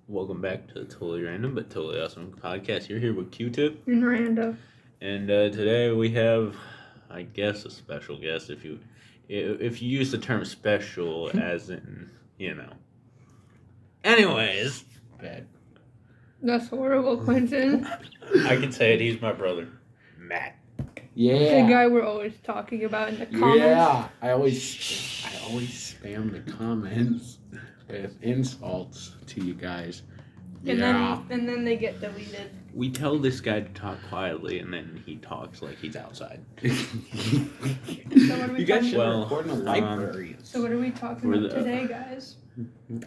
Welcome back to the Totally Random but Totally Awesome podcast. You're here with Q-Tip. And Randa. And today we have, I guess, a special guest. If you use the term special as in, Anyways. Bad. That's horrible, Quentin. I can say it. He's my brother, Matt. Yeah. The guy we're always talking about in the comments. Yeah. I always spam the comments with insults to you guys. And Yeah. then they get deleted. We tell this guy to talk quietly, and then he talks like he's outside. So what are we You guys talking should Well, record in a library. So what are we talking about today, guys?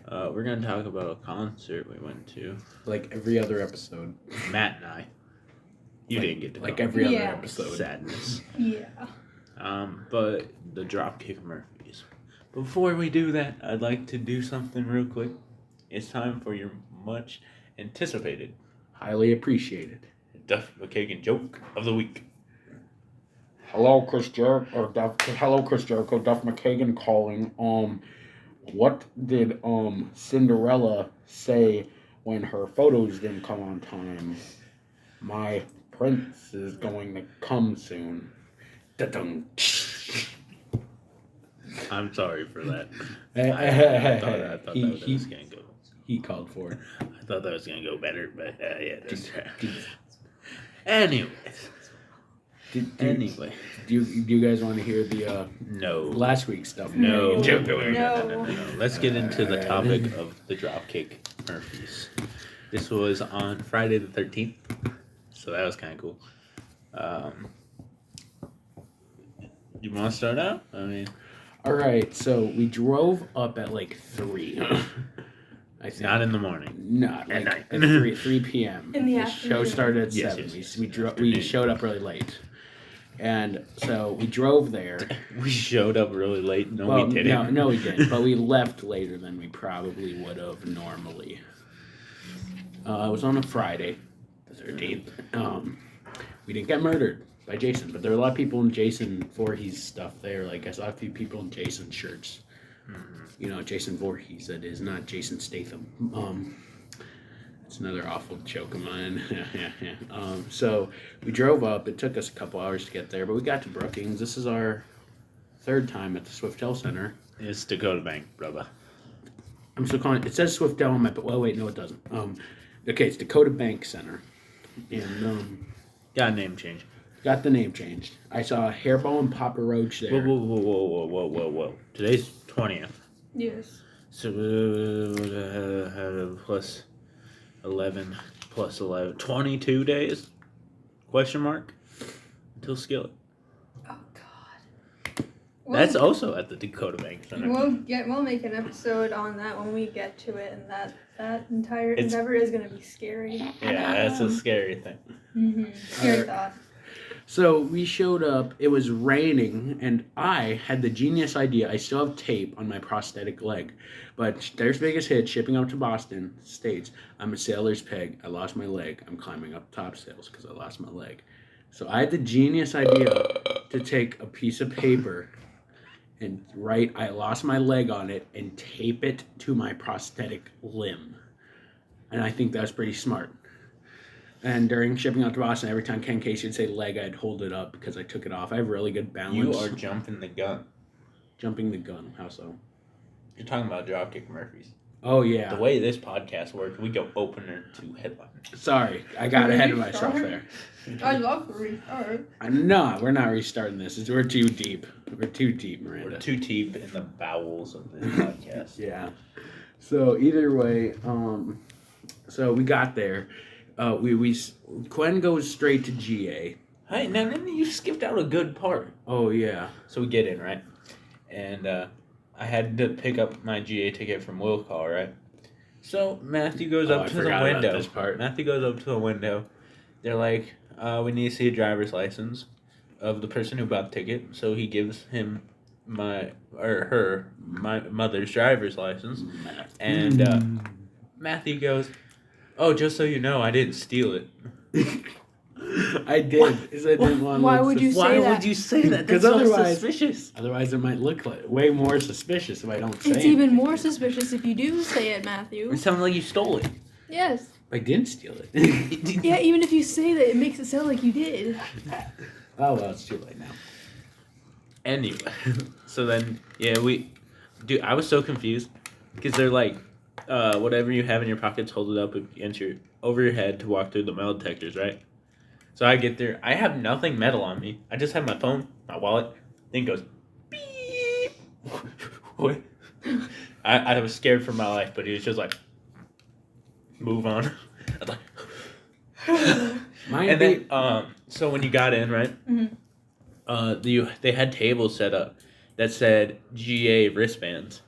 We're gonna talk about a concert we went to. Like every other episode. Matt and I. You didn't get to Like go. every other Yeah. episode. Sadness. Yeah. But the Dropkick Murphys. Before we do that, I'd like to do something real quick. It's time for your much anticipated Highly appreciated. Duff McKagan joke of the week. Hello, Chris Jericho. Hello, Chris Jericho. Duff McKagan calling. What did Cinderella say when her photos didn't come on time? My prince is going to come soon. Da-dum. I'm sorry for that. I thought that was gonna go. He called for it. I thought that was gonna go better, but yeah, that's right. Anyways, Do you guys want to hear the no. last week's stuff? No. No. Let's get into the topic of the Dropkick Murphys. This was on Friday the 13th, so that was kind of cool. You want to start out? I mean, all right. So we drove up at like 3. I think. not in the morning. Not At like night. at 3 p.m. In the show afternoon. started at Yes, 7. yes. We showed up really late, and so we drove there. We showed up really late. No, Well, we didn't. No, we didn't. But we left later than we probably would have normally. It was on a Friday, the 13th. We didn't get murdered by Jason, but there were a lot of people in Jason Voorhees stuff there. Like I saw a few people in Jason shirts. Jason Voorhees, that is, not Jason Statham. It's another awful joke of mine. So we drove up. It took us a couple hours to get there, but we got to Brookings. This is our 3rd time at the Swiftel Center. It's Dakota Bank, brother. I'm still calling it says Swiftel on my, but wait, no, it doesn't. Okay, it's Dakota Bank Center. And Got a name change. got the name changed. I saw Hairball and Papa Roach there. Whoa. Today's 20th. Yes. So, plus 11, plus 11. 22 days? Question mark? Until Skillet. Oh God. That's also at the Dakota Bank Center. We'll make an episode on that when we get to it, and that entire endeavor is gonna be scary. Yeah, that's a scary thing. Mm-hmm. Scary thought. So we showed up. It was raining, and I had the genius idea. I still have tape on my prosthetic leg, but there's biggest hit shipping up to Boston states. I'm a sailor's peg. I lost my leg. I'm climbing up top sails because I lost my leg. So I had the genius idea to take a piece of paper and write "I lost my leg" on it and tape it to my prosthetic limb, and I think that's pretty smart. And during shipping out to Boston, every time Ken Casey would say leg, I'd hold it up because I took it off. I have really good balance. You are jumping the gun. Jumping the gun. How so? You're talking about Dropkick Murphys. Oh, yeah. The way this podcast works, we go opener to headline. Sorry. I got ahead of myself there. I'd love to restart. No, we're not restarting this. We're too deep. We're too deep, Miranda. We're too deep in the bowels of this podcast. Yeah. So either way, so we got there. Quinn goes straight to GA. Hey, now then you skipped out a good part. Oh, yeah. So we get in, right? And I had to pick up my GA ticket from Will Call, right? So Matthew goes up to the window. This part. Matthew goes up to the window. They're like, we need to see a driver's license of the person who bought the ticket. So he gives him my mother's driver's license. And Matthew goes, "Oh, just so you know, I didn't steal it." I did. Because I didn't want to Why look would you sus- say Why that? would you say that? Because That's so otherwise- suspicious. Otherwise, it might look like way more suspicious if I don't say It's it. even more suspicious if you do say it, Matthew. It sounds like you stole it. Yes. I didn't steal it. Yeah, even if you say that, it makes it sound like you did. Oh, well, it's too late now. Anyway, so then, yeah, dude, I was so confused because they're like, whatever you have in your pockets, hold it up against over your head to walk through the metal detectors, right? So I get there, I have nothing metal on me. I just have my phone, my wallet. Thing goes, beep. What? I was scared for my life, but he was just like, move on. I was like, and then, so when you got in, right? Mm-hmm. They had tables set up that said GA wristbands.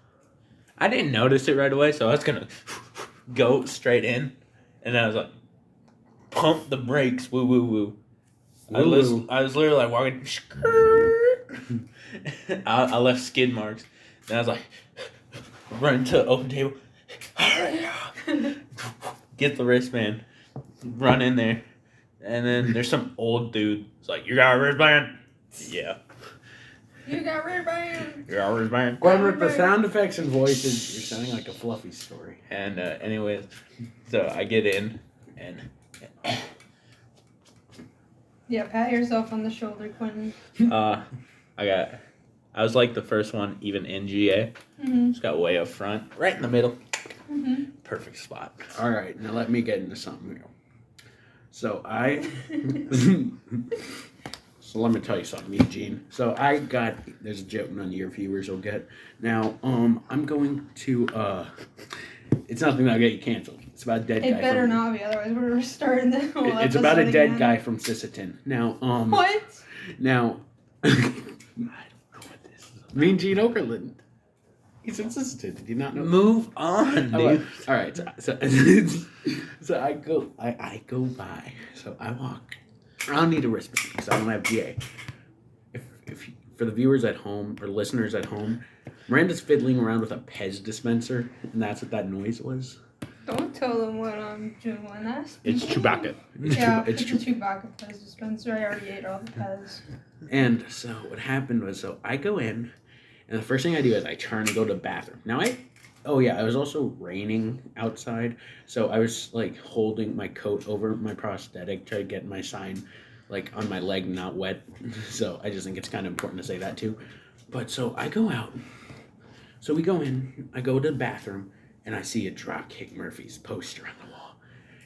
I didn't notice it right away, so I was gonna go straight in, and I was like, pump the brakes, woo woo woo. I was literally like walking. I left skid marks, and I was like, run to the open table, hurry up, get the wristband, run in there, and then there's some old dude. It's like, you got a wristband? Yeah. You got wristband. You got a wristband? Glenn, with the sound effects and voices, you're sounding like a fluffy story. And anyways, so I get in, and Yeah, pat yourself on the shoulder, Quentin. I was like the first one even in GA. Mm-hmm. Just got way up front, right in the middle. Mm-hmm. Perfect spot. All right, now let me get into something here. So so let me tell you something, Eugene. So there's a joke none of your viewers will get. Now, I'm going to, it's nothing that'll get you canceled. It's about a dead guy. It better not be, otherwise we're restarting the whole episode. It's about a dead again. guy from Sisseton. Now, What? Now, I don't know what this is. Mean Gene Okerlund. He's in Sisseton. Did you not know? Move on, dude. All right. So I go by. So I walk. I don't need a wristband because I don't have GA. If for the viewers at home or listeners at home, Miranda's fiddling around with a Pez dispenser, and that's what that noise was. Don't tell them what I'm doing. It's Chewbacca. Yeah, it's a Chewbacca Pez dispenser. I already ate all the Pez. And so what happened was, so I go in, and the first thing I do is I turn and go to the bathroom. Now it was also raining outside, so I was like holding my coat over my prosthetic, trying to get my sign like on my leg not wet. So I just think it's kind of important to say that too. But so I go out. So we go in, I go to the bathroom, and I see a Dropkick Murphys poster on the wall.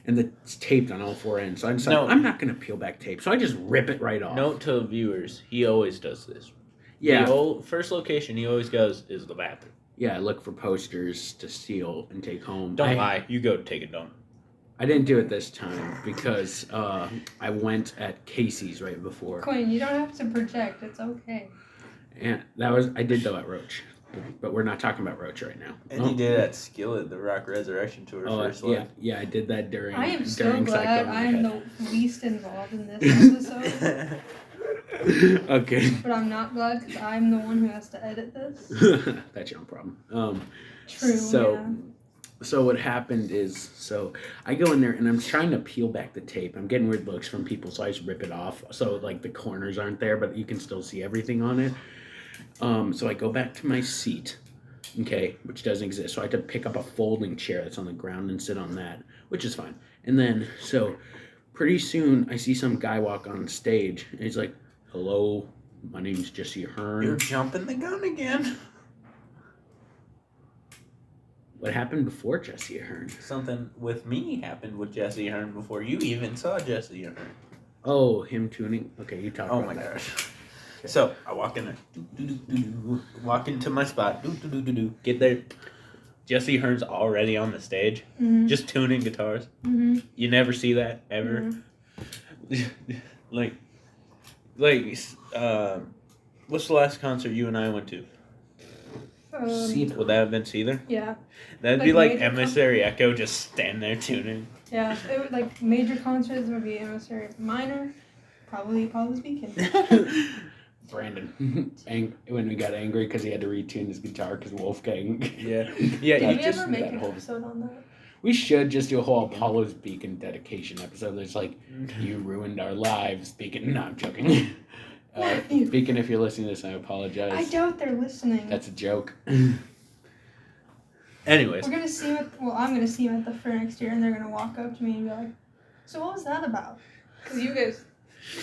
And it's taped on all four ends. So I'm just like, I'm not going to peel back tape. So I just rip it right off. Note to viewers, he always does this. Yeah. The first location he always goes is the bathroom. Yeah, I look for posters to steal and take home. Don't lie. You go take it down. I didn't do it this time because I went at Casey's right before. Quinn, you don't have to project. It's okay. And I did though at Roach. But we're not talking about Roach right now. And he did at Skillet, the Rock Resurrection Tour. Yeah, I did that during. I am so glad I'm the least involved in this episode. Okay. But I'm not glad because I'm the one who has to edit this. That's your own problem. True. So what happened is, so I go in there and I'm trying to peel back the tape. I'm getting weird looks from people, so I just rip it off. So like the corners aren't there, but you can still see everything on it. So I go back to my seat, okay, which doesn't exist. So I had to pick up a folding chair that's on the ground and sit on that, which is fine. And then, so pretty soon I see some guy walk on stage and he's like, "Hello, my name's Jesse Hearn." You're jumping the gun again. What happened before Jesse Hearn? Something with me happened with Jesse Hearn before you even saw Jesse Hearn. Oh, him tuning? Okay, you talk about that. Oh my gosh. So I walk in there, walk into my spot, get there. Jesse Hearn's already on the stage, just tuning guitars. Mm-hmm. You never see that ever. Mm-hmm. like, what's the last concert you and I went to? Would that have been Seether? Yeah. That'd be like Emissary Echo just stand there tuning. Yeah, it would, like major concerts would be Emissary. Minor, probably Beacon. Brandon, when we got angry because he had to retune his guitar because Wolfgang. Yeah. Did we ever make an episode on that? We should just do a whole Apollo's Beacon dedication episode. That's like, you ruined our lives, Beacon. No, I'm joking. Beacon, if you're listening to this, I apologize. I doubt they're listening. That's a joke. Anyways, We're gonna see him. I'm gonna see him at the fair next year, and they're gonna walk up to me and be like, "So what was that about?" Because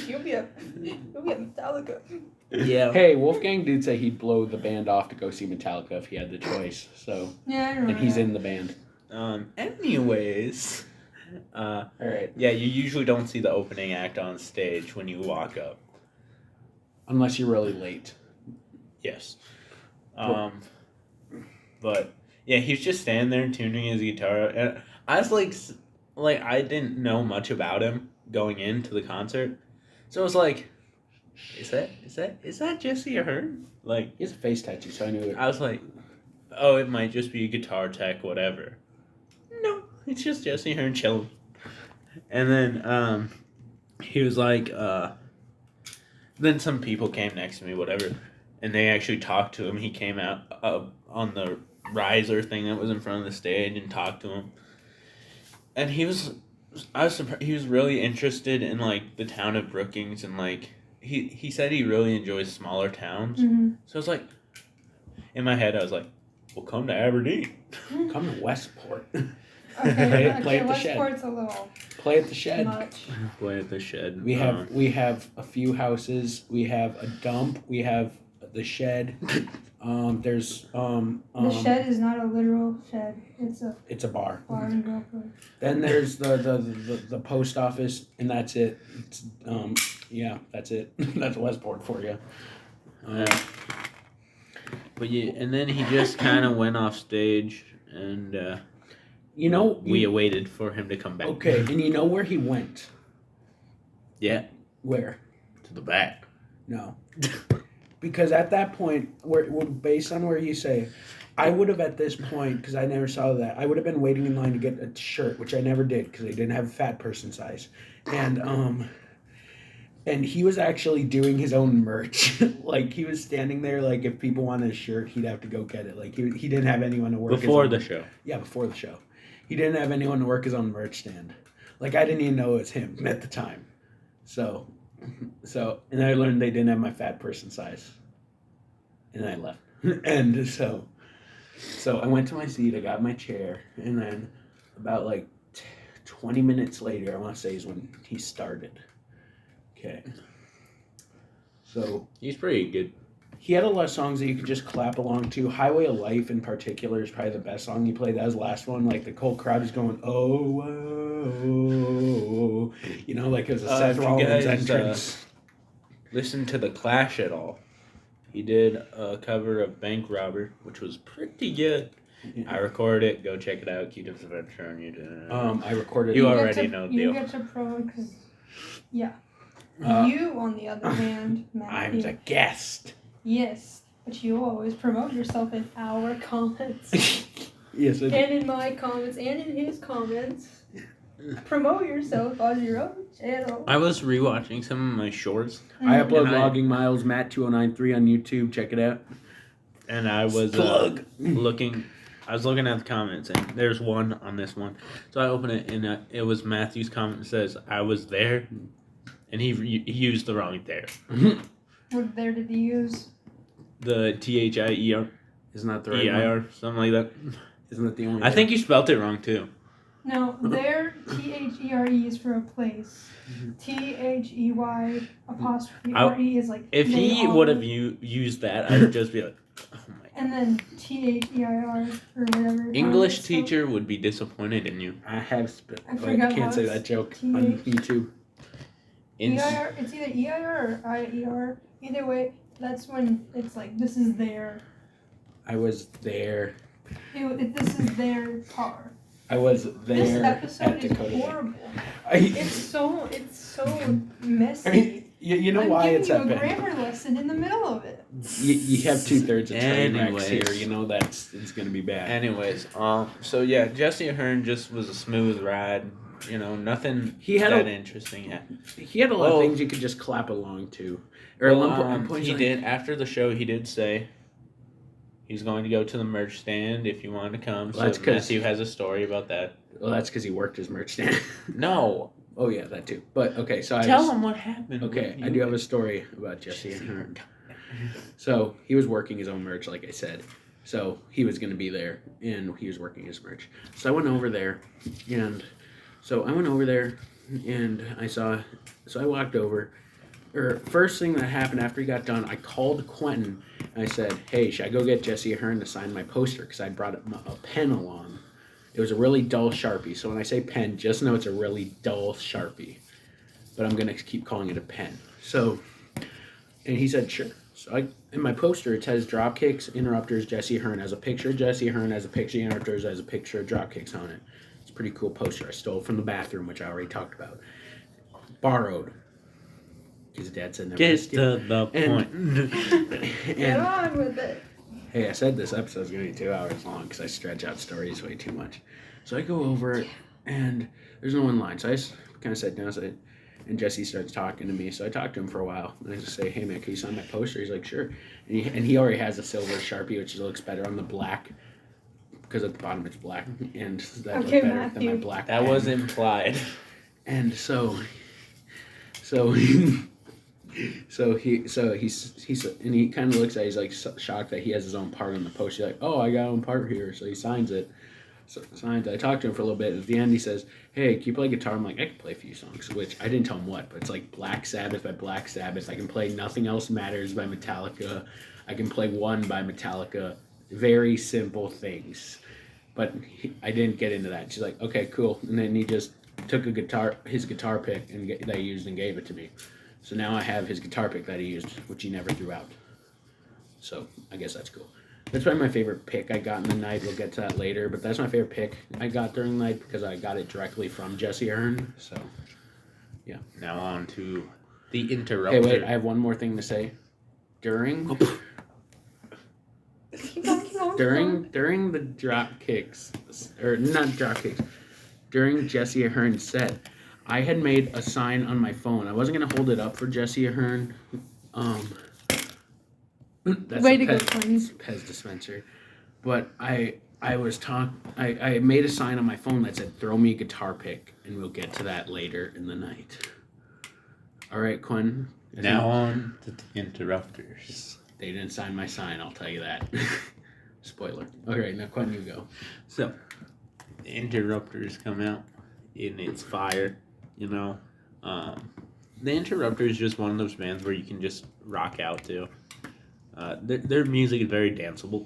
you'll be a Metallica. yeah. Hey, Wolfgang did say he'd blow the band off to go see Metallica if he had the choice. So, Yeah, I remember. and he's that. in the band. Anyways, All right. yeah, you usually don't see the opening act on stage when you walk up. Unless you're really late. Yes. But yeah, he was just standing there tuning his guitar, and I was like I didn't know much about him going into the concert, so I was like, is that Jesse Ahern? Like, He has a face tattoo, so I knew it. I was like, oh, it might just be a guitar tech, whatever. No, it's just Jesse Ahern chilling. And then he was like, then some people came next to me, whatever, and they actually talked to him. He came out on the riser thing that was in front of the stage and talked to him. And I was surprised, he was really interested in like the town of Brookings, and like he said he really enjoys smaller towns. Mm-hmm. So I was like, in my head I was like, well, come to Aberdeen. Come to Westport. Okay, Play at the shed. Westport's a little Play at the shed. much. Play at the shed. We have a few houses. We have a dump. We have the shed. There's The shed is not a literal shed. It's a bar. Bar and grill place. Then there's the post office, and that's it. It's, yeah, that's it. That's Westport for you. But yeah, and then he just kind of went off stage, and we waited for him to come back. Okay, and you know where he went? Yeah, Where? to the back. No. Because at that point, based on where you say, I would have at this point, because I never saw that, I would have been waiting in line to get a shirt, which I never did because they didn't have fat person size. And he was actually doing his own merch. Like, he was standing there, like, if people wanted a shirt, he'd have to go get it. Like, he didn't have anyone to work Before the show. Yeah, before the show. He didn't have anyone to work his own merch stand. Like, I didn't even know it was him at the time. So, and I learned they didn't have my fat person size. And I left. And so I went to my seat, I got my chair, and then about like 20 minutes later, I want to say is when he started. Okay. So He's pretty good. he had a lot of songs that you could just clap along to. Highway of Life in particular is probably the best song he played. That was the last one. Like the whole crowd is going, oh, whoa. You know, like it was a Seth Rollins entrance. Listen to The Clash at all. He did a cover of Bank Robber, which was pretty good. Yeah. I recorded it. Go check it out. Q-Tip's Adventure on YouTube. I recorded You it. already know the You deal. get to pro because, yeah. Uh, You, on the other hand, I'm Matthew. the guest. Yes, but you always promote yourself in our comments. Yes, I do. And in my comments, and in his comments. Promote yourself on your own channel. I was rewatching some of my shorts, I upload And I- Logging Miles, Matt2093 on YouTube. Check it out. and I was Plug. looking. I was looking at the comments, and there's one on this one. So I open it, and it was Matthew's comment that says, "I was there," and he used the wrong there. What there did he use? The THIER, Isn't that the right one? EIR, something like that. Isn't that the only I think you spelt it wrong too. No, there, THERE is for a place. THEY apostrophe RE is like. If they he are. would have used that, I would just be like, "Oh my." And then THEIR or whatever. English So- teacher would be disappointed in you. I have spit, I but I forgot can't what say it's that joke TH. on YouTube. EIR, it's either EIR or IER. Either way, that's when it's like, this is their. I was there. This is their car. I was This there episode at is Dakota. horrible. I It's so messy. mean, you know I'm why giving it's you a happened. grammar lesson in the middle of it. You have 2/3 of train wrecks Anyways. here. You know it's gonna be bad. Anyways, so yeah, Jesse Ahern just was a smooth ride. You know, nothing He had that a- interesting happened. He had a lot Well- of things you could just clap along to. Or at one point, he he's like, did after the show. He did say he's going to go to the merch stand if you want to come. Well, that's so 'cause- Matthew has a story about that. Well, that's because he worked his merch stand. No, Oh yeah, that too. But okay, so tell him what happened. Okay, with I you. do have a story about Jesse Ahern. So he was working his own merch, like I said, So he was going to be there, and he was working his merch. So I went over there, and I walked over. First thing that happened after he got done, I called Quentin, and I said, hey, should I go get Jesse Ahern to sign my poster? Because I brought a pen along. It was a really dull Sharpie. So when I say pen, just know it's a really dull Sharpie. But I'm going to keep calling it a pen. So, and he said, sure. So in my poster, it says Dropkicks, Interrupters, Jesse Ahern. Has a picture of Jesse Ahern, has a picture of Interrupters, has a picture of Dropkicks on it. It's a pretty cool poster. I stole it from the bathroom, which I already talked about. Borrowed. His dad said never Get steal. to the point. Get on with it. Hey, I said this episode's going to be 2 hours long because I stretch out stories way too much. So I go over, and there's no one in line. So I just kind of sat down, and Jesse starts talking to me. So I talked to him for a while. And I just say, hey, man, can you sign my poster? He's like, sure. And he already has a silver Sharpie, which looks better on the black because at the bottom it's black. And that looks better than my black That pen. was implied. And so he kind of looks at it, he's like shocked that he has his own part on the poster. He's like, oh, I got my own part here. So he signs it. I talked to him for a little bit. At the end, he says, hey, can you play guitar? I'm like, I can play a few songs, which I didn't tell him what, but it's like Black Sabbath by Black Sabbath. I can play Nothing Else Matters by Metallica. I can play One by Metallica. Very simple things. But I didn't get into that. She's like, okay, cool. And then he just took his guitar pick that he used and gave it to me. So now I have his guitar pick that he used, which he never threw out. So I guess that's cool. That's probably my favorite pick I got in the night. We'll get to that later, but that's my favorite pick I got during the night because I got it directly from Jesse Ahern. So, yeah. Now on to the interrupter. Hey, wait, I have one more thing to say. During the drop kicks, or not drop kicks, during Jesse Ahern's set, I had made a sign on my phone. I wasn't gonna hold it up for Jesse Ahern. That's Way to go, Quentin. Pez dispenser. But I made a sign on my phone that said, throw me a guitar pick, and we'll get to that later in the night. All right, Quentin. Now on to the interrupters. They didn't sign my sign, I'll tell you that. Spoiler. Okay, now Quentin, you go. So, the interrupters come out, and it's fire, you know. The Interrupter is just one of those bands where you can just rock out to. Their music is very danceable.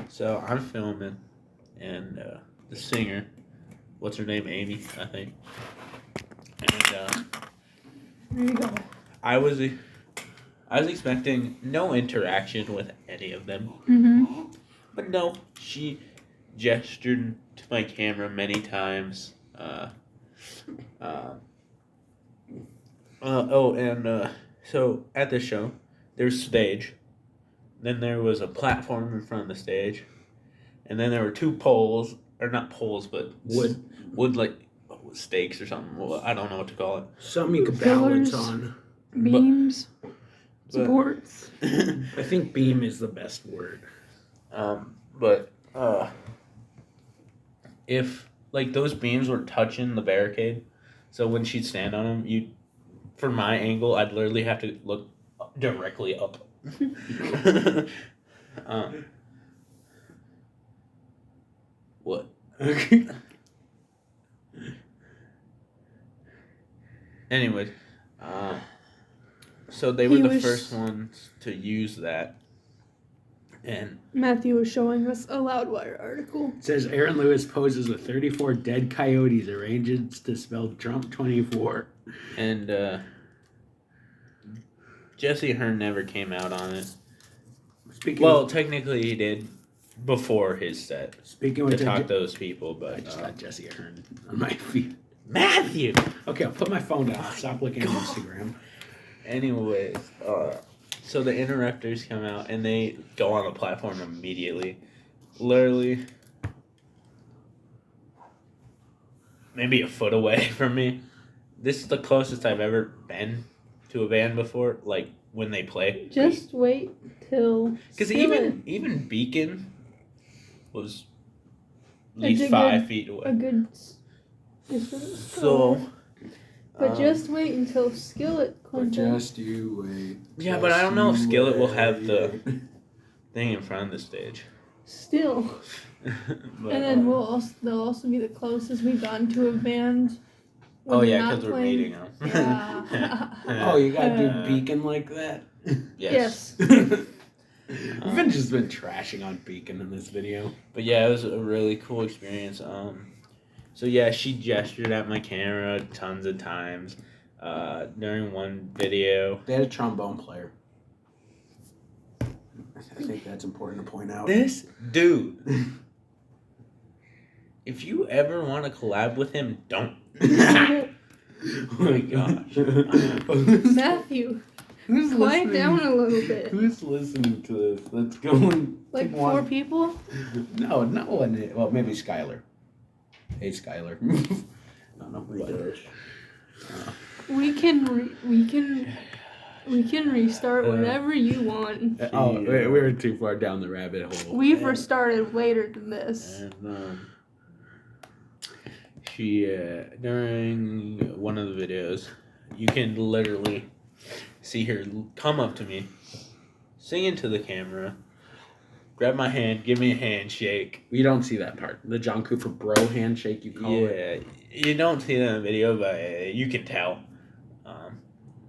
So I'm filming, and the singer, what's her name, Amy, I think. And There you go. I was expecting no interaction with any of them. Mm-hmm. But no, she gestured to my camera many times. So at the show, there's stage. Then there was a platform in front of the stage. And then there were two poles, or not poles, but wood like stakes or something. Well, I don't know what to call it. Something you could balance on. Beams. Supports. I think beam is the best word. If like those beams were touching the barricade, so when she'd stand on them, from my angle, I'd literally have to look directly up. What? Anyways, so they were the first ones to use that. And Matthew was showing us a Loudwire article. It says Aaron Lewis poses with 34 dead coyotes, arranges to spell Trump 24. And Jesse Ahern never came out on it. Technically he did before his set. Speaking to talk those people, but I just got Jesse Ahern on my feet. Matthew. Okay, I'll put my phone down. Stop looking at Instagram. Anyways, so the Interrupters come out and they go on the platform immediately. Literally, maybe a foot away from me. This is the closest I've ever been to a band before, like when they play. Just wait till. Because even Beacon was at least 5 feet away. A good distance. So But just wait until Skillet comes in. Just you wait. Yeah, but I don't know if Skillet will have the thing in front of the stage. Still. But, And then they'll also be the closest we've gotten to a band. Oh yeah, because we're meeting them. Yeah. Oh, you gotta do Beacon like that? Yes. We've just been trashing on Beacon in this video. But yeah, it was a really cool experience. So yeah, she gestured at my camera tons of times. During one video, They had a trombone player. I think that's important to point out. this dude, if you ever want to collab with him, don't. Oh my gosh. Matthew, quiet down a little bit. Who's listening to this? Let's go and Like pick 4 one. people? No one. Well, maybe Skylar. Hey, Skylar. I don't know. We can restart whenever you want. We were too far down the rabbit hole. We've restarted later than this. And she during one of the videos, you can literally see her come up to me, sing into the camera, grab my hand, give me a handshake. We don't see that part. The John Cooper bro handshake, you call it. Yeah, you don't see that in the video, but you can tell.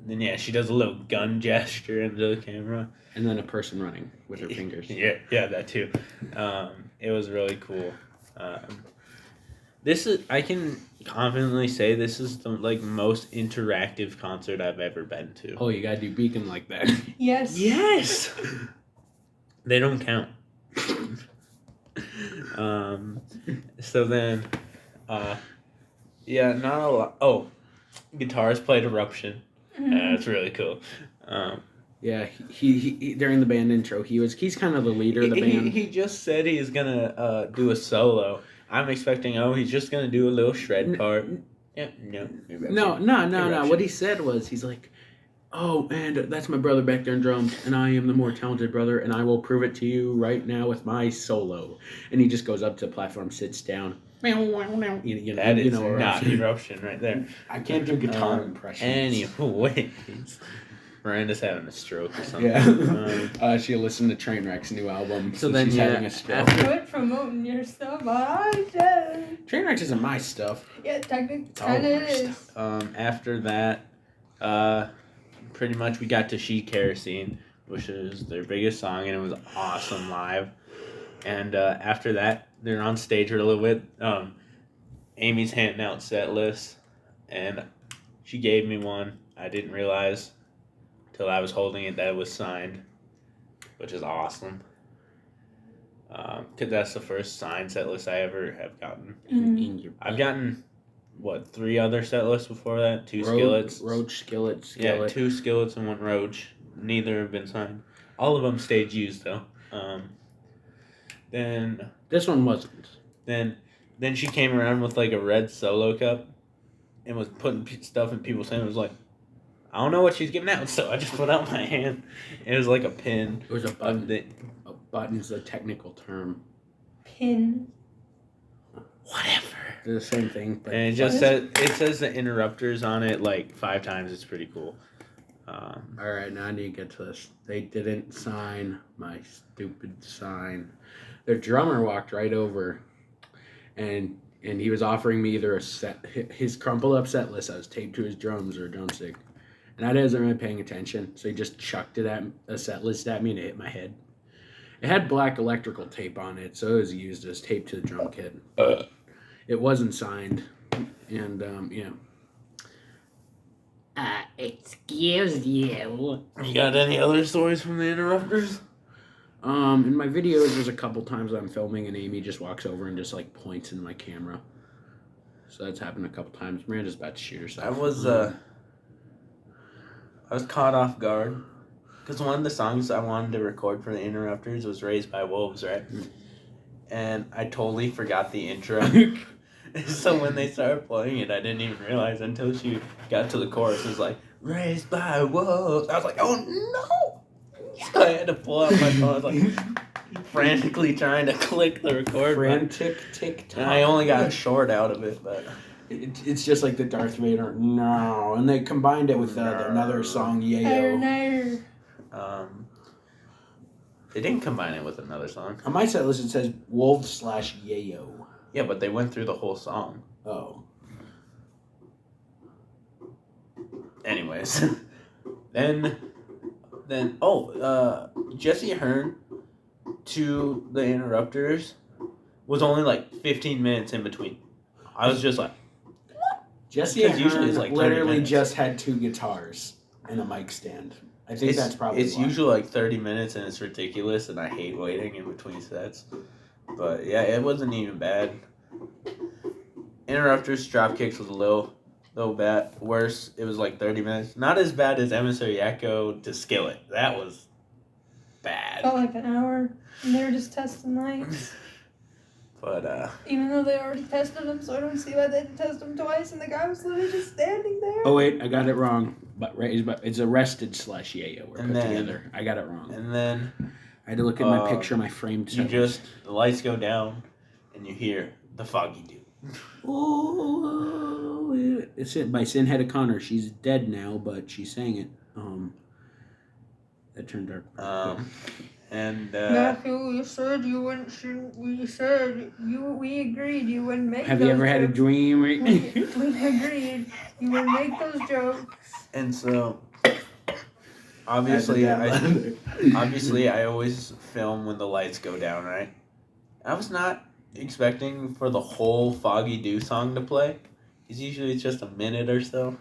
Then yeah, she does a little gun gesture into the camera. And then a person running with her fingers. Yeah, that too. It was really cool. This is, I can confidently say, this is the most interactive concert I've ever been to. Oh, you gotta do Beacon like that. Yes. Yes. They don't count. So then, yeah, not a lot. Oh, guitars played Eruption. That's really cool. Yeah, he during the band intro, he's kind of the leader of the band. He just said he's gonna do a solo. I'm expecting, he's just gonna do a little shred part. Yeah, No. What he said was, he's like, oh, and that's my brother back there in drums, and I am the more talented brother, and I will prove it to you right now with my solo. And he just goes up to the platform, sits down. That is not Eruption right there. I can't do guitar impressions. Anyways, Miranda's having a stroke or something. Yeah. She listened to Trainwreck's new album, so then she's having a stroke. Quit promoting your stuff. Trainwreck isn't my stuff. Yeah, technically, kind of it is. After that, pretty much we got to She Kerosene, which is their biggest song, and it was awesome live. And after that, they're on stage for a little bit. Amy's handing out set lists, and she gave me one. I didn't realize till I was holding it that it was signed, which is awesome. Because that's the first signed set list I ever have gotten. I've gotten, 3 other set lists before that? 2 skillets. Roach, skillet. Yeah, 2 skillets and 1 roach. Neither have been signed. All of them stage used, though. Then this one wasn't. Then she came around with a red solo cup and was putting stuff in people's hands. It was like, I don't know what she's giving out, so I just put out my hand. It was like a pin. It was a button. A button is a technical term. Pin. Whatever. They're the same thing. But And it says the interrupters on it 5 times. It's pretty cool. All right, now I need to get to this. They didn't sign my stupid sign. Their drummer walked right over, and he was offering me either his crumpled up set list that was taped to his drums or a drumstick, and I wasn't really paying attention, so he just chucked a set list at me and it hit my head. It had black electrical tape on it, so it was used as tape to the drum kit. It wasn't signed, and Excuse you. You got any other stories from the interrupters? In my videos, there's a couple times I'm filming and Amy just walks over and just points in my camera. So that's happened a couple times. Miranda's about to shoot herself. I was caught off guard because one of the songs I wanted to record for the interrupters was "Raised by Wolves," right? And I totally forgot the intro. So when they started playing it, I didn't even realize until she got to the chorus. It was like, "Raised by wolves." I was like, "Oh no!" So I had to pull out my phone. I was frantically trying to click the record button. Frantic TikTok. And I only got short out of it, but It's just like the Darth Vader, no. And they combined it with another song, Yayo. They didn't combine it with another song. On my set list, it says Wolf/Yayo. Yeah, but they went through the whole song. Oh. Anyways. then, Jesse Hearn to the Interrupters was only like 15 minutes in between. I was just like, Jesse usually it's Hearn like literally just had 2 guitars and a mic stand. I think that's probably It's usually like 30 minutes and it's ridiculous and I hate waiting in between sets. But yeah, it wasn't even bad. Interrupters, Dropkicks was a little bit worse. It was like 30 minutes. Not as bad as Emissary Echo to Skillet. That was bad. Felt like an hour, and they were just testing lights. But even though they already tested them, so I don't see why they had to test them twice, and the guy was literally just standing there. Oh wait, I got it wrong. But it's Arrested/Yayo. We're put together. I got it wrong. And then I had to look at my picture, my framed. The lights go down, and you hear the Foggy Dude. Oh, it's it by Sinhead O'Connor. She's dead now, but she sang it. That turned dark. And Matthew, you said you wouldn't. We said we agreed you wouldn't make. Have you ever had a dream? We agreed you wouldn't make those jokes. And so, obviously, I always film when the lights go down, right? I was not expecting for the whole Foggy Dew song to play. Because usually it's just a minute or so.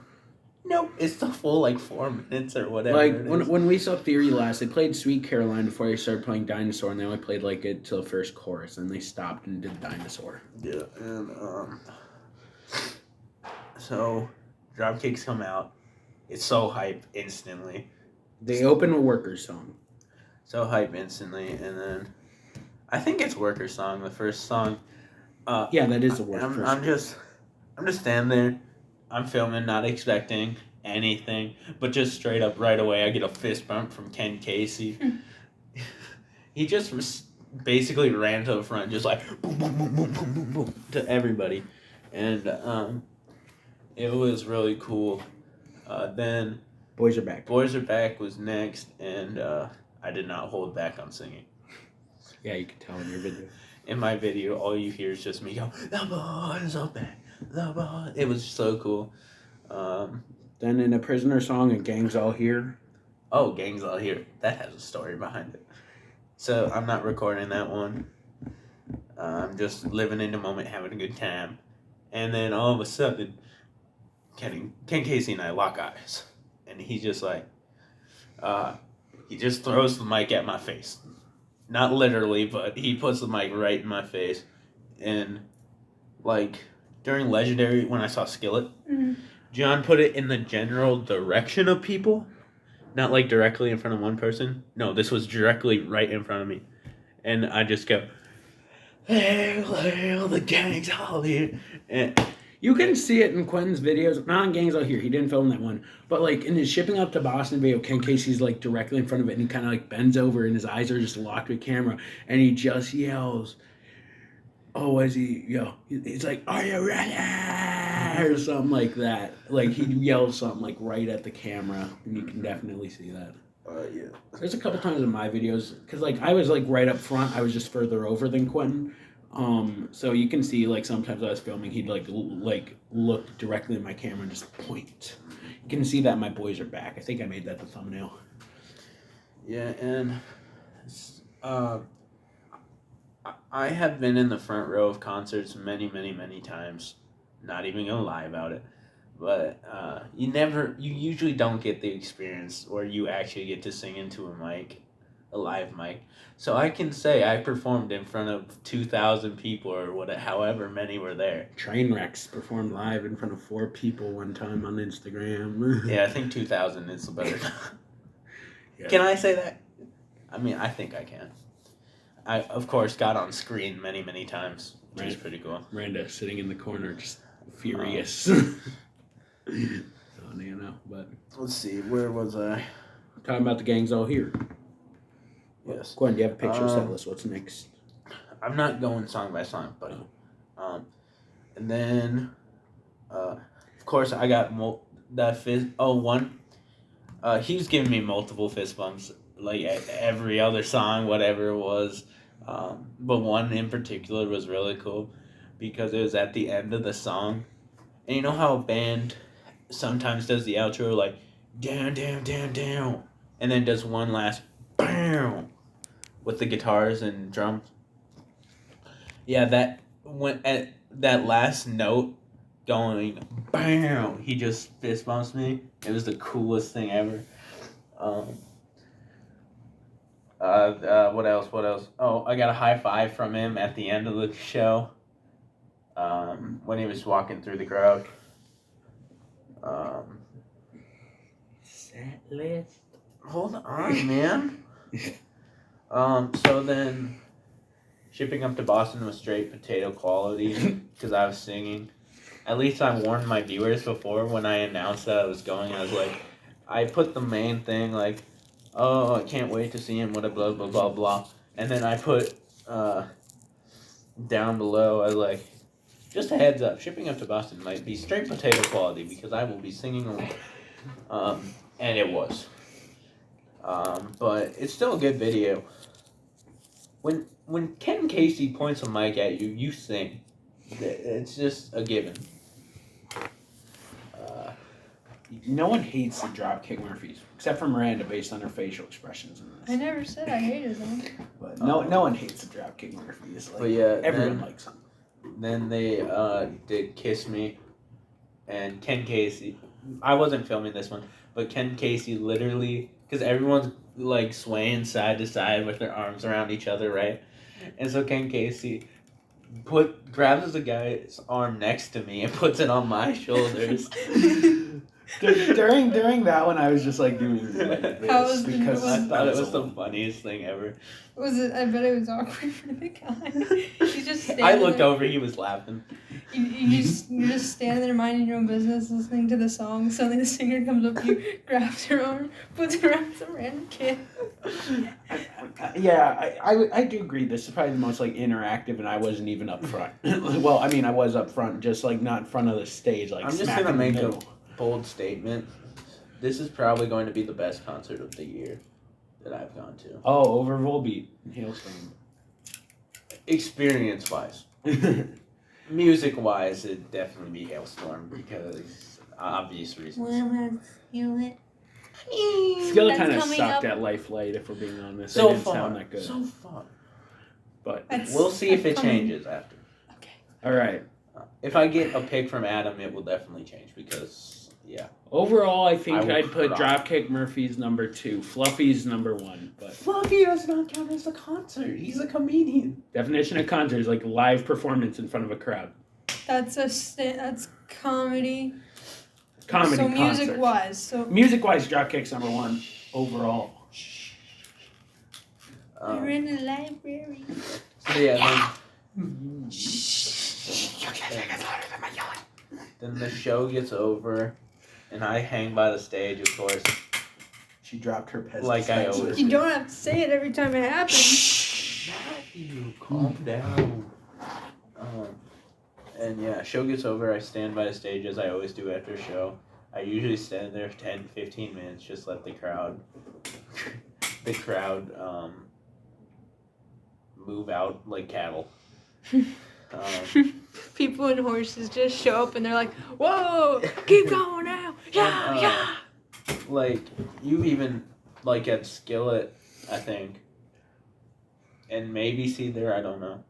Nope, it's the full like 4 minutes or whatever. Like when we saw Theory last, they played Sweet Caroline before they started playing Dinosaur, and they only played like it till the first chorus, and they stopped and did Dinosaur. Yeah, and so Dropkicks come out. It's so hype instantly. They open a Workers song. So hype instantly, and then I think it's Workers song, the first song. Yeah, that is a Workers. I'm just standing there. I'm filming, not expecting anything, but just straight up right away, I get a fist bump from Ken Casey. He just basically ran to the front, just like boom, boom, boom, boom, boom, boom, boom, to everybody, and it was really cool. Then Boys Are Back. Boys Are Back was next, and I did not hold back on singing. Yeah, you can tell in your video. In my video, all you hear is just me go, "The boys are back." It was so cool. Then in a Prisoner song, a Gang's All Here. Oh, Gang's All Here. That has a story behind it. So I'm not recording that one. I'm just living in the moment, having a good time. And then all of a sudden, Ken Casey and I lock eyes. And he just like, he just throws the mic at my face. Not literally, but he puts the mic right in my face. And like, during Legendary, when I saw Skillet, John put it in the general direction of people, not like directly in front of one person. No, this was directly right in front of me. And I just go, hail, the gang's all here. And you can see it in Quentin's videos. Not on Gang's All Here. He didn't film that one. But like in his Shipping Up to Boston video, Ken Casey's like directly in front of it, and he kind of like bends over and his eyes are just locked with camera. And he just yells, oh, as he, he's like, are you ready? Or something like that. Like, he yells something, like, right at the camera, and you can definitely see that. yeah. There's a couple times in my videos, because, like, I was, like, right up front. I was just further over than Quentin. So you can see, like, sometimes I was filming, he'd, like, look directly at my camera and just point. You can see that my boys are back. I think I made that the thumbnail. Yeah, and I have been in the front row of concerts many, many, many times. Not even gonna lie about it. But you usually don't get the experience where you actually get to sing into a live mic. So I can say I performed in front of 2,000 people or however many were there. Trainwrecks performed live in front of 4 people one time on Instagram. Yeah, I think 2,000 is the better. Yeah. Can I say that? I mean, I think I can. I, of course, got on screen many, many times, which is pretty cool. Miranda sitting in the corner, just furious. But let's see, where was I? Talking about the Gang's All Here. Yes. Gwen, do you have a picture set list? What's next? I'm not going song by song, but and then Of course, I got that fist. Oh, one. He was giving me multiple fist bumps, like every other song, whatever it was. But one in particular was really cool because it was at the end of the song. And you know how a band sometimes does the outro like down, down, down, down, and then does one last bam with the guitars and drums. Yeah, that went at that last note going bam. He just fist bumps me. It was the coolest thing ever. What else? What else? Oh, I got a high five from him at the end of the show. When he was walking through the crowd. Set list. Hold on, man. So then, shipping up to Boston was straight potato quality because I was singing. At least I warned my viewers before when I announced that I was going. I was like, I put the main thing like, oh, I can't wait to see him. What a blah blah blah blah. And then I put down below. I was like, just a heads up, shipping up to Boston might be straight potato quality because I will be singing along. And it was. But it's still a good video. When Ken Casey points a mic at you, you sing. It's just a given. No one hates the Dropkick Murphys, except for Miranda, based on her facial expressions in this. I never said I hated them. But no one hates the Dropkick Murphys. Like, but yeah, everyone likes them. Then they did Kiss Me, and Ken Casey. I wasn't filming this one, but Ken Casey literally, because everyone's like swaying side to side with their arms around each other, right? And so Ken Casey grabs the guy's arm next to me and puts it on my shoulders. During that one, I was just like doing like How this was because I thought it was the funniest thing ever. Was it? I bet it was awkward for the guy. He's just standing I looked there. over, he was laughing. You're just standing there minding your own business, listening to the song. Suddenly the singer comes up to you, grabs your arm, puts it around some random kid. Yeah, I do agree. This is probably the most like interactive, and I wasn't even up front. Well, I mean, I was up front, just like not in front of the stage. Like I'm just smack gonna in the make middle. a bold statement. This is probably going to be the best concert of the year that I've gone to. Oh, over Volbeat, Hailstorm. Experience wise. Music wise, it'd definitely be Hailstorm because obvious reasons. Skill kind of sucked at Life Light, if we're being honest. It So didn't far, sound that good. so far. But We'll see if it changes after. Okay. all right. If I get a pick from Adam, it will definitely change because, yeah. Overall, I think I will I'd put cry. Dropkick Murphys number 2, Fluffy's number 1. But Fluffy does not count as a concert. He's a comedian. definition of concert is like live performance in front of a crowd. That's that's comedy. Comedy So concert. Music-wise, Dropkick's number 1 overall. We're in the library. So yeah, then the show gets over, and I hang by the stage, of course. She dropped her pesticide. Like I always You don't have to say it every time it happens. Matthew, calm down. And yeah, show gets over. I stand by the stage as I always do after a show. I usually stand there 10, 15 minutes, just let the crowd move out like cattle. People and horses just show up and they're like, "Whoa, keep going now, yeah, yeah." Like you even like at Skillet, I think, and maybe see there. I don't know.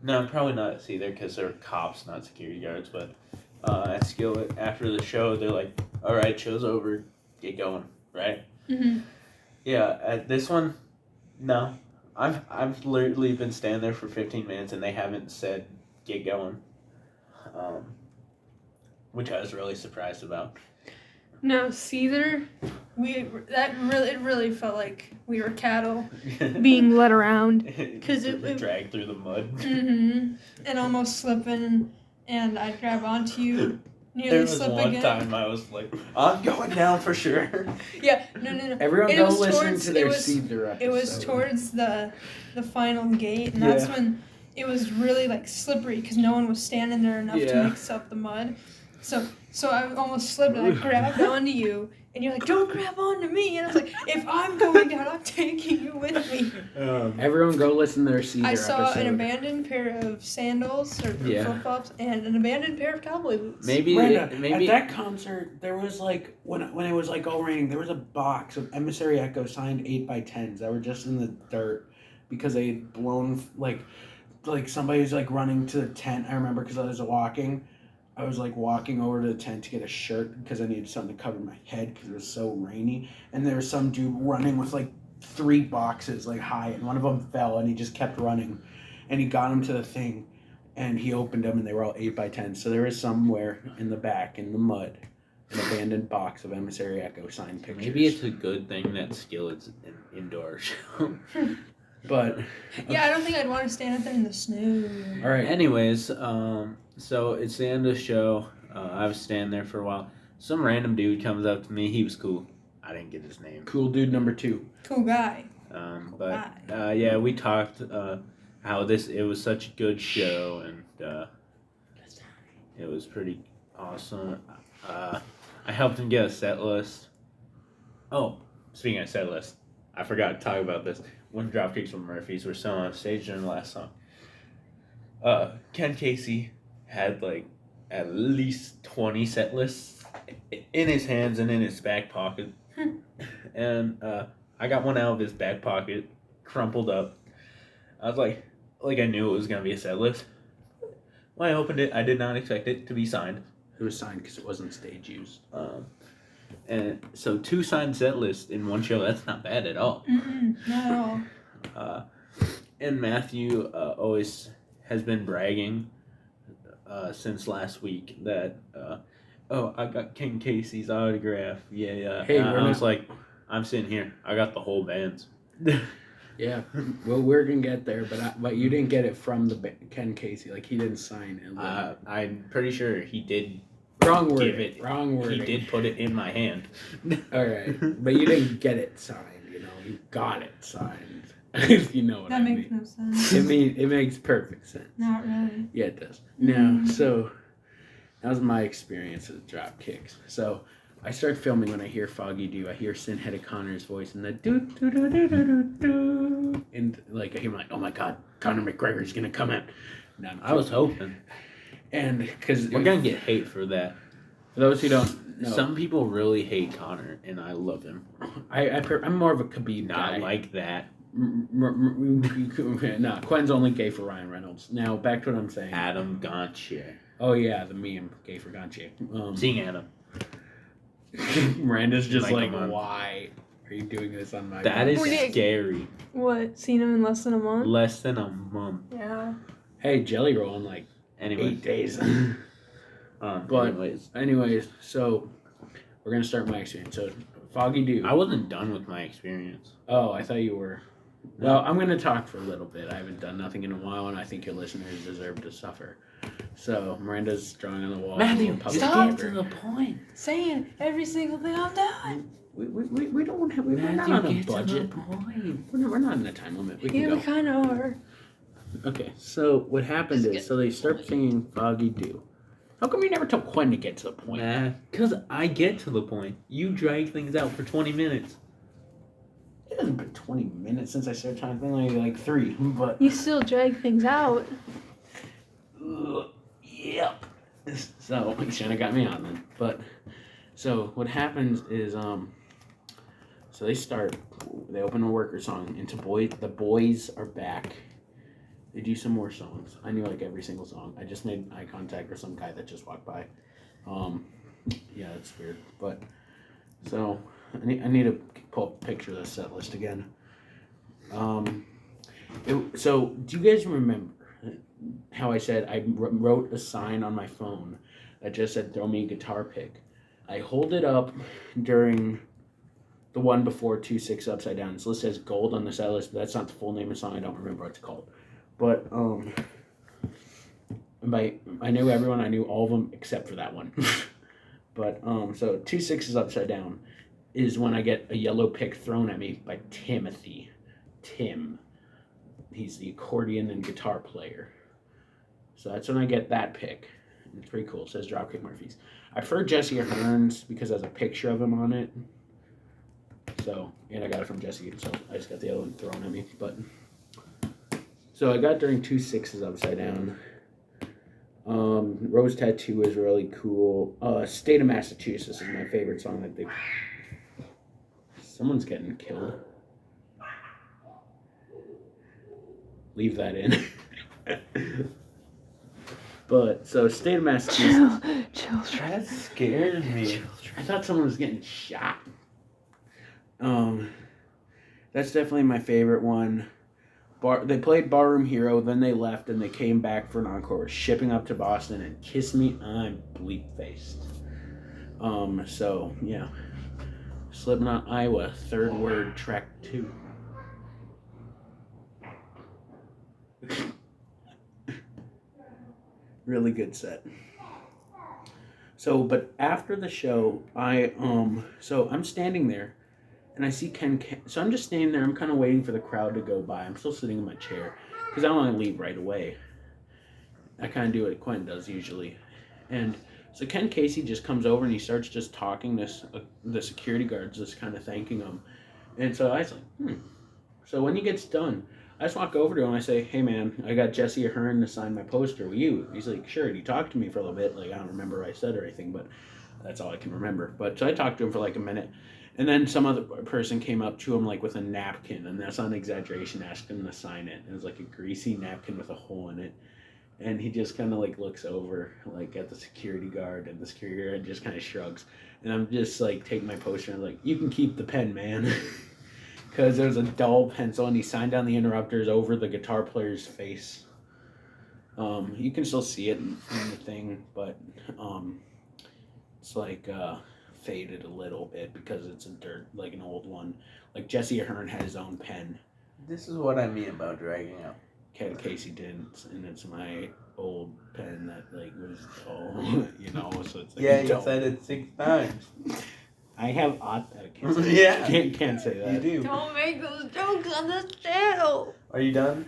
No, probably not see there because they're cops, not security guards. But at Skillet, after the show, they're like, "All right, show's over, get going." Right? Mm-hmm. Yeah. At this one, no. I've literally been standing there for 15 minutes and they haven't said get going, which I was really surprised about. No, Caesar, it really felt like we were cattle being led around. Because it dragged through the mud. Mm-hmm. And almost slipping, and I'd grab onto you, nearly There was slip one again. time I was like, I'm going down for sure. Yeah, no. Everyone It go was listen towards- to their it was- Caesar episode. It was towards the final gate, and that's Yeah. when it was really like slippery because no one was standing there enough to Yeah. mix up the mud. So I almost slipped and I grabbed onto you, and you're like, "Don't grab onto me!" And I was like, "If I'm going down, I'm taking you with me." Everyone go listen to their Caesar I saw episode. an abandoned pair of sandals or flip-flops and an abandoned pair of cowboy boots. Maybe At that concert, there was like when it was like all raining, there was a box of Emissary Echo signed 8x10s that were just in the dirt because they had blown like somebody was like running to the tent. I remember because I was walking over to the tent to get a shirt because I needed something to cover my head because it was so rainy, and there was some dude running with like 3 boxes like high, and one of them fell, and he just kept running, and he got him to the thing, and he opened them, and they were all 8x10. So there was somewhere in the back in the mud an abandoned box of Emissary Echo signed pictures. Maybe it's a good thing that Skillet's an indoor show. But yeah, I don't think I'd want to stand up there in the snow. all right. Anyways, so it's the end of the show. I was standing there for a while. Some random dude comes up to me. He was cool. I didn't get his name. Cool dude number 2. Cool guy. Yeah, we talked how it was such a good show, and it was pretty awesome. I helped him get a set list. Oh, speaking of set list, I forgot to talk about this. When Dropkicks from Murphy's were still on stage during the last song, Ken Casey had like at least 20 set lists in his hands and in his back pocket. And I got one out of his back pocket, crumpled up. I was like I knew it was going to be a set list. When I opened it, I did not expect it to be signed. It was signed because it wasn't stage used. And so 2 signed set lists in one show, that's not bad at all. Not at all. And Matthew always has been bragging since last week that, I got King Casey's autograph. Yeah. Hey, I was like, I'm sitting here. I got the whole band's. Yeah, well, we're gonna get there, but you didn't get it from Ken Casey. Like, he didn't sign it. I'm pretty sure he did. Wrong word. Give it. Wrong word. He did put it in my hand. All right, but you didn't get it signed. You got it signed. If you know what I mean. That makes no sense. It makes perfect sense. Not really. Yeah, it does. No, so that was my experience with Dropkicks. So I start filming when I hear Foggy Dew. I hear Sin-Headed Connor's voice and the do do do do do do do, and like I hear like, oh my god, Conor McGregor's gonna come out. No, I was hoping. And because we're gonna get hate for that. For those who don't know, some people really hate Conor, and I love him. I'm more of a Khabib Not guy. like that. No, Quinn's only gay for Ryan Reynolds. Now back to what I'm saying. Adam Gontier. Oh yeah, the meme, gay for Gontier. Seeing Adam. Miranda's just Like, why are you doing this on my? That is Wait. scary. What? Seen him in less than a month? Less than a month. Yeah. Hey, Jelly Roll in like Anyway. 8 days. But anyways, so we're gonna start my experience. So Foggy Dew. I wasn't done with my experience. Oh, I thought you were. Well, I'm gonna talk for a little bit. I haven't done nothing in a while, and I think your listeners deserve to suffer. So Miranda's drawing on the wall. Matthew, Public stop library. to the point. Saying every single thing I'm doing. We don't have. We're not Matthew, on a get to the budget. point. We're not in a time limit. We can Yeah, go. we kind of are. Okay, so what happened is, so they start singing Foggy Dew. How come you never told Quinn to get to the point? Nah, because I get to the point. You drag things out for 20 minutes. It hasn't been 20 minutes since I started trying to think, like 3, but... You still drag things out. Yep. So, you shouldn't have got me on then. But, so what happens is, so they open a worker song into The Boys Are Back. They do some more songs. I knew like every single song. I just made eye contact with some guy that just walked by. Yeah, it's weird. But so I need to pull up a picture of the set list again. So do you guys remember how I said I wrote a sign on my phone that just said "Throw me a guitar pick"? I hold it up during the one before 2-6 Upside Down. It's listed as gold on the set list, but that's not the full name of the song. I don't remember what it's called. But I knew everyone. I knew all of them except for that one. But so 2-6 Upside Down is when I get a yellow pick thrown at me by Timothy. Tim. He's the accordion and guitar player. So that's when I get that pick. It's pretty cool. It says Dropkick Murphys. I prefer Jesse Ahern's because it has a picture of him on it. So, and I got it from Jesse, so I just got the other one thrown at me. But so I got during 2 6s upside down. Rose Tattoo is really cool. State of Massachusetts is my favorite song that they. Someone's getting killed. Leave that in. But so State of Massachusetts. Children. That scared me. I thought someone was getting shot. That's definitely my favorite one. They played Barroom Hero, then they left, and they came back for an encore. Shipping Up to Boston and Kiss Me, I'm bleep faced. So yeah, Slipknot, Iowa, Third Word, track 2. Really good set. So, but after the show, so I'm standing there. And I see Ken, so I'm just standing there. I'm kind of waiting for the crowd to go by. I'm still sitting in my chair because I don't want to leave right away. I kind of do what Quentin does usually. And so Ken Casey just comes over and he starts just talking the security guards, just kind of thanking them. And so I was like, So when he gets done, I just walk over to him. I say, hey, man, I got Jesse Ahern to sign my poster. Will you? He's like, sure. And he talked to me for a little bit. Like, I don't remember what I said or anything, but that's all I can remember. But so I talked to him for like a minute. And then some other person came up to him like with a napkin, and that's not an exaggeration, asked him to sign it. It was like a greasy napkin with a hole in it. And he just kind of like looks over like at the security guard, and the security guard just kind of shrugs. And I'm just like taking my poster and I'm like, you can keep the pen, man. Because there's a dull pencil, and he signed down the interrupters over the guitar player's face. You can still see it in the thing, but it's like faded a little bit because it's like an old one. Like Jesse Ahern had his own pen. This is what I mean about dragging out. Ken Casey didn't, and it's my old pen that like was so it's like Yeah, you said it 6 times. I have I can't say Yeah. can't say that. You do. Don't make those jokes on the show. Are you done?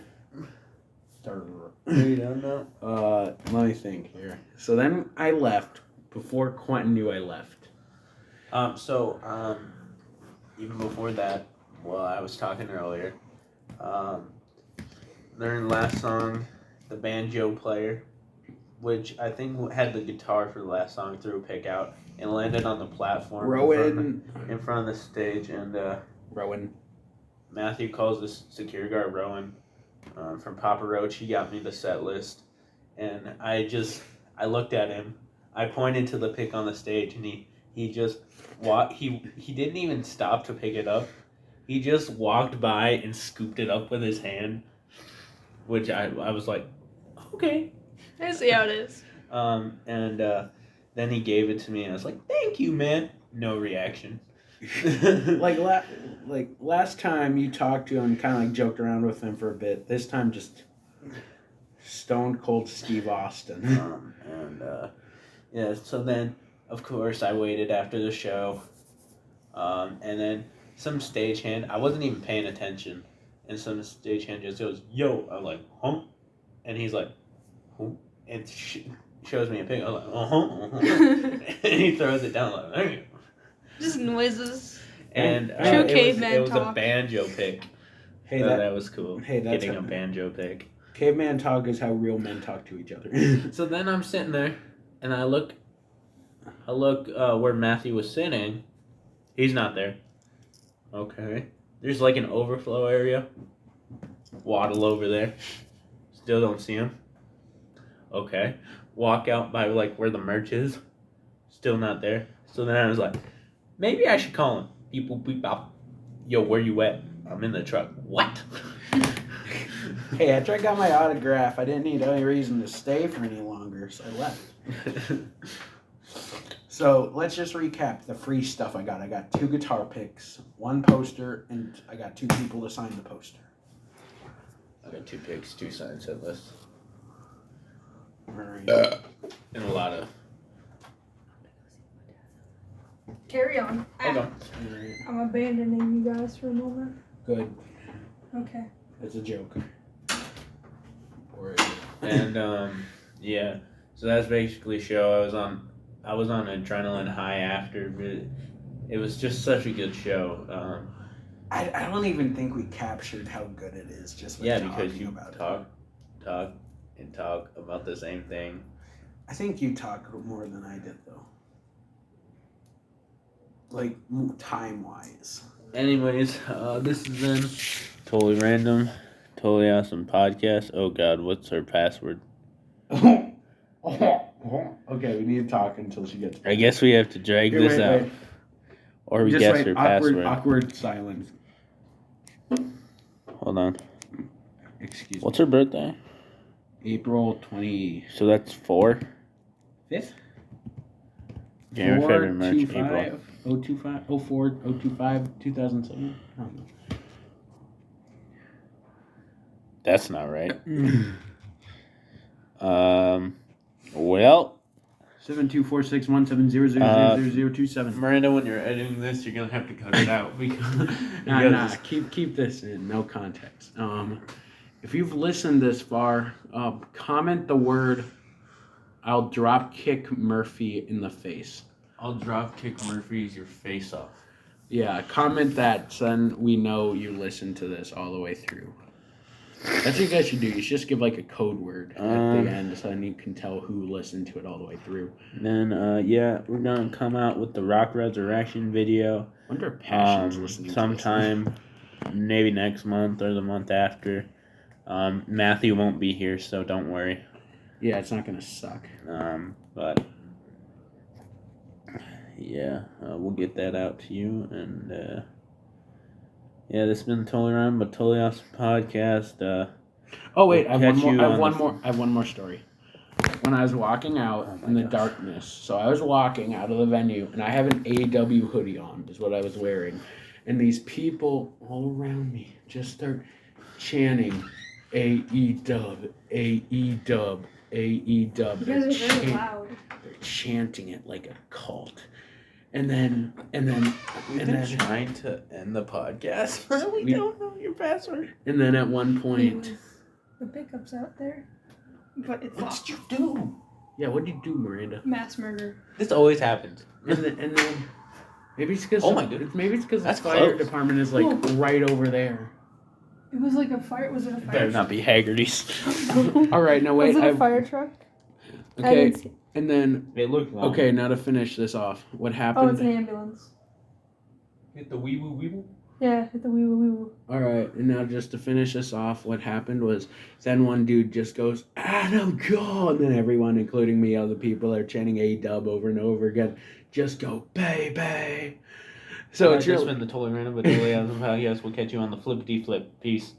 Are you done now? Let me think here. So then I left before Quentin knew I left. Even before that, well, I was talking earlier. During last song, the banjo player, which I think had the guitar for the last song, threw a pick out and landed on the platform in front of the stage. And Rowan. Matthew calls the security guard Rowan from Papa Roach. He got me the set list, and I looked at him. I pointed to the pick on the stage, and he just walked. He didn't even stop to pick it up. He just walked by and scooped it up with his hand, which I was like, okay. I see how it is. Then he gave it to me, and I was like, thank you, man. No reaction. like last time you talked to him, kind of like joked around with him for a bit. This time, just stone cold Steve Austin. So then, of course, I waited after the show, and then some stagehand. I wasn't even paying attention, and some stagehand just goes, "Yo!" I'm like, "Huh?" And he's like, "Huh?" And shows me a pic. I'm like, and he throws it down like, "Thank you." Just noises. And True caveman it was talk. a banjo pick. Hey, So that was cool. Hey, that's getting a banjo pick. Caveman talk is how real men talk to each other. So then I'm sitting there, and I look where Matthew was sitting. He's not there. Okay. There's like an overflow area. Waddle over there. Still don't see him. Okay. Walk out by like where the merch is. Still not there. So then I was like, maybe I should call him. Beep boop beep bop. Yo, where you at? I'm in the truck. What? Hey, after I got my autograph, I didn't need any reason to stay for any longer, so I left. So let's just recap the free stuff I got. I got 2 guitar picks, 1 poster, and I got 2 people to sign the poster. I got 2 picks, 2 signed set lists. Right. And a lot of. Carry on. Hold on. I'm abandoning you guys for a moment. Good. Okay. It's a joke. And yeah. So that's basically a show I was on adrenaline high after, but it was just such a good show. I don't even think we captured how good it is just with Yeah, talking because you about it. talk about the same thing. I think you talk more than I did, though. Like, time-wise. Anyways, this has been totally random, totally awesome podcast. Oh God, what's her password? Okay, we need to talk until she gets back. I guess we have to drag Here, this wait, out, wait. or we Just guess wait, her password. awkward silence. Hold on. Excuse What's her birthday? April 25th? So that's 4. January, February, March, April. 025, 04, 025, 2007. I don't know. That's not right. Well, 7246170000027. Miranda, when you're editing this, you're gonna have to cut it out because Nah, keep this in, no context. If you've listened this far, comment the word "I'll drop kick Murphy in the face." I'll drop kick Murphy's your face off. Yeah, comment that, so then we know you listened to this all the way through. That's what you guys should do. You should just give like a code word at the end, so then you can tell who listened to it all the way through. Then, we're gonna come out with the Rock Resurrection video. I wonder if Passion's listening sometime, to this. maybe next month or the month after. Matthew won't be here, so don't worry. Yeah, it's not gonna suck. But yeah, we'll get that out to you, and yeah, this has been Totally Random but Totally Awesome podcast. Oh wait, we'll I have catch one more story. When I was walking out in the darkness, so I was walking out of the venue, and I have an AEW hoodie on, is what I was wearing, and these people all around me just start chanting, AEW, AEW, AEW. You guys are very loud. They're chanting it like a cult. And then trying to end the podcast. we don't know your password. And then at one point, The pickup's out there, but it's What locked. did you do? Yeah, what did you do, Miranda? Mass murder. This always happens. And then maybe it's because Oh my goodness. maybe it's because the That's fire close. department is like right over there. It was like a fire. Was it a fire? Better not be Haggerty's. All right, now wait. Was it a fire truck? I Okay, didn't see. and then They look long. okay, now to finish this off, what Oh, happened? it's an ambulance. Hit the wee woo. Yeah, hit the wee woo wee woo. All right, and now just to finish this off, what happened was then one dude just goes, Adam Cole, and then everyone, including me, other people are chanting A-Dub over and over again, just go, baby. So it's just really... been the Totally Random but Totally Awesome podcast. We'll catch you on the flippity flip. Peace.